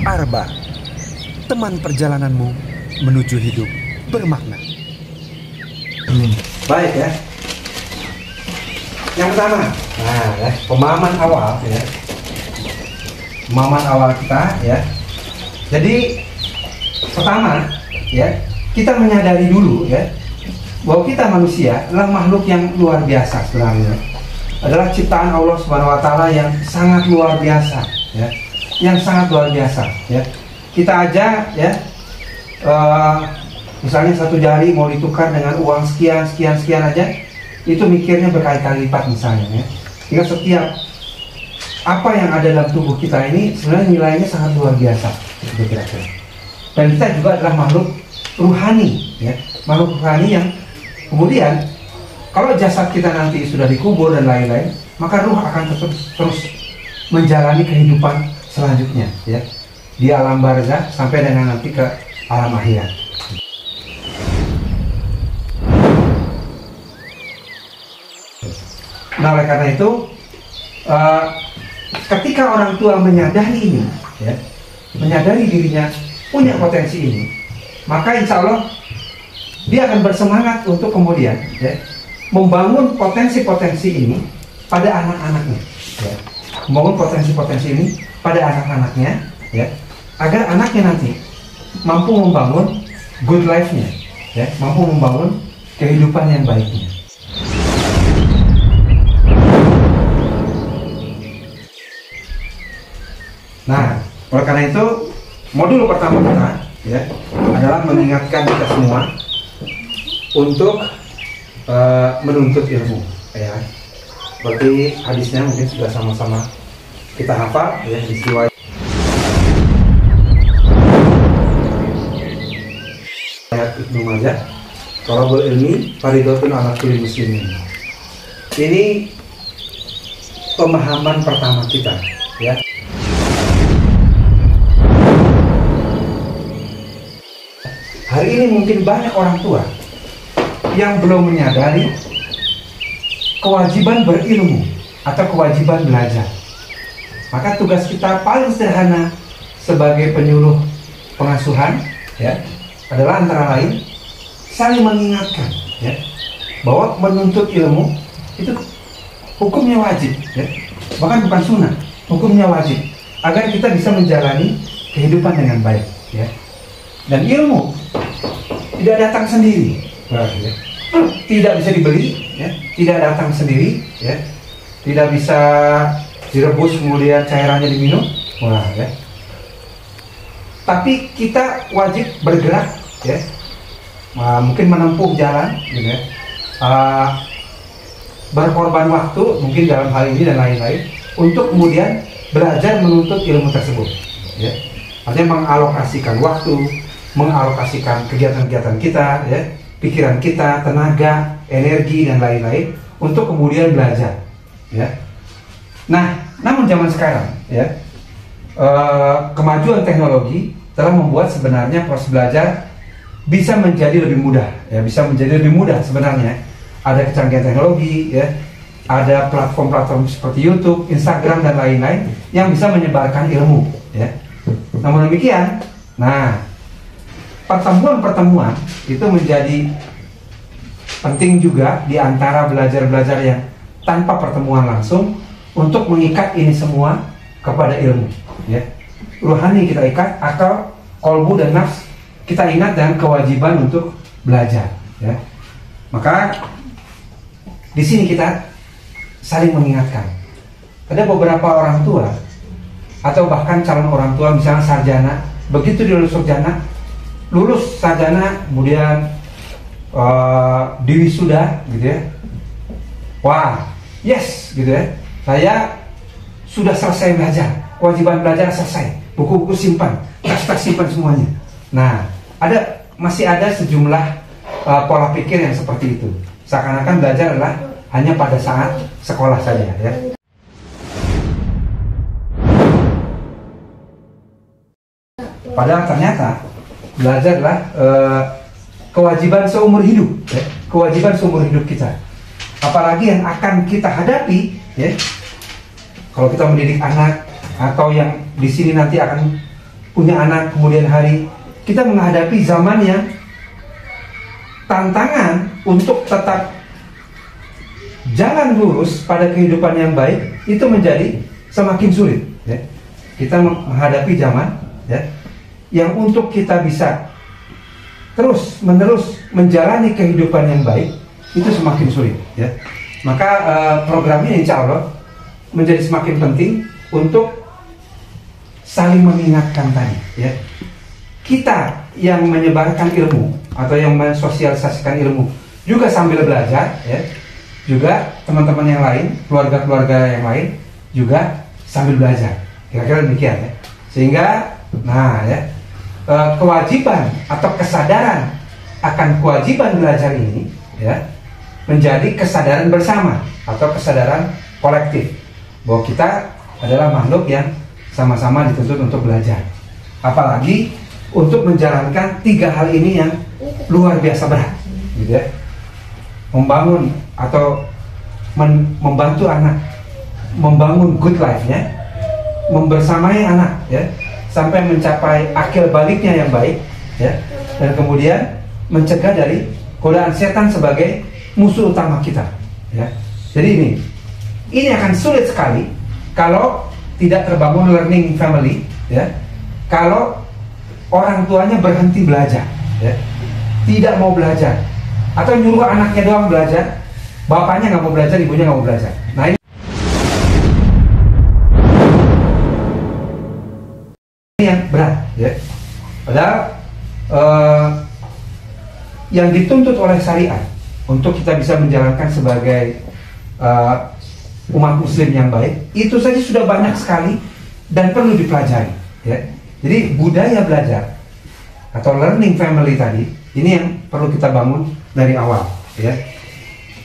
Arba, teman perjalananmu menuju hidup bermakna. Baik ya. Yang pertama, pemahaman awal ya. Pemahaman awal kita ya. Jadi pertama ya, kita menyadari dulu ya bahwa kita manusia adalah makhluk yang luar biasa sebenarnya. Adalah ciptaan Allah Subhanahu wa taala yang sangat luar biasa ya. Yang sangat luar biasa ya. Kita aja ya misalnya satu jari mau ditukar dengan uang sekian aja, itu mikirnya berkali-kali lipat misalnya ya. Sehingga setiap apa yang ada dalam tubuh kita ini sebenarnya nilainya sangat luar biasa kira-kira. Dan kita juga adalah makhluk ruhani ya, makhluk ruhani yang kemudian kalau jasad kita nanti sudah dikubur dan lain-lain, maka ruh akan terus menjalani kehidupan selanjutnya ya, di alam barzakh sampai dengan nanti ke alam akhirat. Nah, oleh karena itu ketika orang tua menyadari ini ya, menyadari dirinya punya potensi ini, maka insya Allah dia akan bersemangat untuk kemudian ya, membangun potensi-potensi ini pada anak-anaknya ya. Membangun potensi-potensi ini pada anak-anaknya ya, agar anaknya nanti mampu membangun good life-nya ya, mampu membangun kehidupan yang baiknya. Nah, oleh karena itu modul pertama kita ya adalah mengingatkan kita semua untuk menuntut ilmu ya. Seperti hadisnya mungkin sudah sama-sama kita hafal ya, di riwayat Ibnu Majah, thalabul ilmi fardhatun 'ala kulli muslimin. Ini pemahaman pertama kita ya. Hari ini mungkin banyak orang tua yang belum menyadari kewajiban berilmu atau kewajiban belajar. Maka tugas kita paling sederhana sebagai penyuluh pengasuhan ya adalah antara lain saling mengingatkan ya, bahwa menuntut ilmu itu hukumnya wajib ya, bahkan bukan sunnah, hukumnya wajib agar kita bisa menjalani kehidupan dengan baik ya. Dan ilmu tidak datang sendiri ya. Tidak bisa dibeli ya, tidak datang sendiri ya, tidak bisa direbus kemudian cairannya diminum ya. Tapi kita wajib bergerak ya, mungkin menempuh jalan gitu ya, berkorban waktu mungkin dalam hal ini dan lain-lain untuk kemudian belajar menuntut ilmu tersebut ya. Artinya mengalokasikan waktu, mengalokasikan kegiatan-kegiatan kita ya, pikiran kita, tenaga, energi dan lain-lain untuk kemudian belajar ya. Nah, namun zaman sekarang ya, kemajuan teknologi telah membuat sebenarnya proses belajar bisa menjadi lebih mudah ya, bisa menjadi lebih mudah sebenarnya. Ada kecanggihan teknologi ya, ada platform-platform seperti YouTube, Instagram dan lain-lain yang bisa menyebarkan ilmu ya. Namun demikian, nah pertemuan-pertemuan itu menjadi penting juga di antara belajar-belajar yang tanpa pertemuan langsung untuk mengikat ini semua kepada ilmu ya. Ruhani kita ikat, akal, kolbu dan nafs kita ingat dengan kewajiban untuk belajar ya. Maka di sini kita saling mengingatkan. Ada beberapa orang tua atau bahkan calon orang tua misalnya sarjana, begitu dia lulus sarjana kemudian diwisuda gitu ya, wah yes gitu ya, saya sudah selesai belajar, kewajiban belajar selesai, buku-buku simpan, tas-tas simpan semuanya. Nah, masih ada sejumlah pola pikir yang seperti itu, seakan-akan belajar adalah hanya pada saat sekolah saja ya. Padahal ternyata belajar adalah kewajiban seumur hidup ya. Kewajiban seumur hidup kita, apalagi yang akan kita hadapi ya. Kalau kita mendidik anak atau yang di sini nanti akan punya anak kemudian hari, kita menghadapi zaman yang tantangan untuk tetap jalan lurus pada kehidupan yang baik itu menjadi semakin sulit, ya. Kita menghadapi zaman, ya, yang untuk kita bisa terus menerus menjalani kehidupan yang baik itu semakin sulit, ya. Maka program ini insya Allah menjadi semakin penting untuk saling mengingatkan tadi, ya. Kita yang menyebarkan ilmu atau yang mensosialisasikan ilmu juga sambil belajar, ya. Juga teman-teman yang lain, keluarga-keluarga yang lain juga sambil belajar. Kira-kira demikian, ya. Sehingga, nah, ya, kewajiban atau kesadaran akan kewajiban belajar ini, ya, menjadi kesadaran bersama atau kesadaran kolektif bahwa kita adalah makhluk yang sama-sama dituntut untuk belajar. Apalagi untuk menjalankan 3 hal ini yang luar biasa berat, gitu, ya. Membangun atau membantu anak membangun good life-nya, membersamai anak, ya, sampai mencapai akil baliknya yang baik, ya, dan kemudian mencegah dari godaan setan sebagai musuh utama kita, ya. Jadi ini akan sulit sekali kalau tidak terbangun learning family, ya. Kalau orang tuanya berhenti belajar, ya, tidak mau belajar, atau nyuruh anaknya doang belajar, bapaknya nggak mau belajar, ibunya nggak mau belajar. Nah, ini yang berat, ya. Padahal yang dituntut oleh syariat untuk kita bisa menjalankan sebagai umat muslim yang baik itu saja sudah banyak sekali dan perlu dipelajari, ya. Jadi budaya belajar atau learning family tadi ini yang perlu kita bangun dari awal, ya.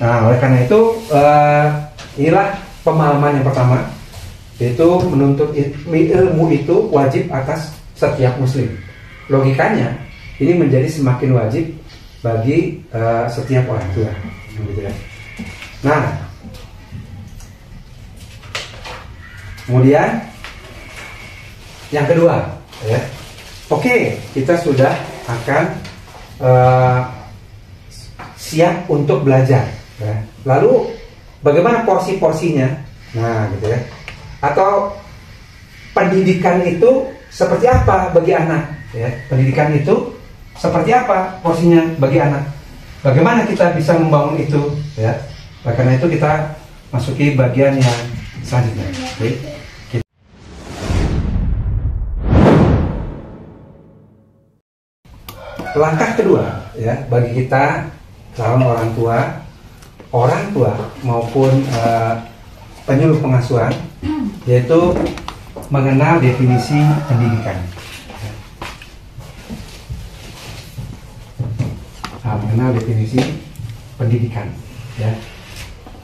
Nah, oleh karena itu inilah pemahaman yang pertama, yaitu menuntut ilmu itu wajib atas setiap muslim. Logikanya ini menjadi semakin wajib bagi setiap orang tua, gitu, ya. Nah, kemudian yang kedua, ya, oke, kita sudah akan siap untuk belajar, ya. Lalu bagaimana porsi-porsinya? Nah, gitu, ya. Atau pendidikan itu seperti apa bagi anak, ya? Pendidikan itu seperti apa porsinya bagi anak? Bagaimana kita bisa membangun itu, ya? Karena itu kita masuki bagian yang selanjutnya. Oke. Langkah kedua, ya, bagi kita calon orang tua maupun penyuluh pengasuhan, yaitu mengenal definisi pendidikan. Mengenal definisi pendidikan, ya.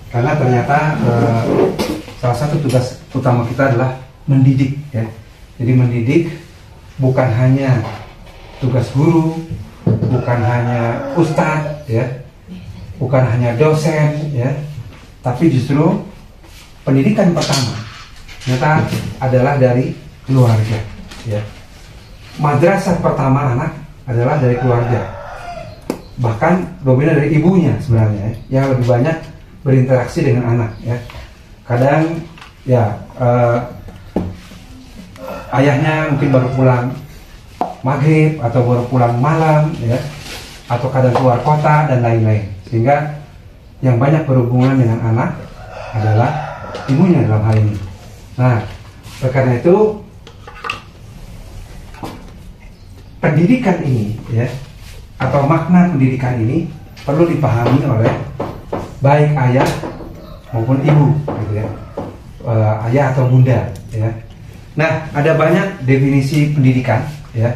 Karena ternyata salah satu tugas utama kita adalah mendidik, ya. Jadi mendidik bukan hanya tugas guru, bukan hanya ustadz, ya, bukan hanya dosen, ya, tapi justru pendidikan pertama ternyata adalah dari keluarga, ya. Madrasah pertama anak adalah dari keluarga, bahkan dominan dari ibunya sebenarnya, ya, yang lebih banyak berinteraksi dengan anak, ya. Kadang, ya, ayahnya mungkin baru pulang maghrib atau baru pulang malam, ya, atau kadang keluar kota dan lain-lain, sehingga yang banyak berhubungan dengan anak adalah ibunya dalam hal ini. Nah, karena itu pendidikan ini, ya, atau makna pendidikan ini perlu dipahami oleh baik ayah maupun ibu, gitu, ya, ayah atau bunda, ya. Nah, ada banyak definisi pendidikan, ya.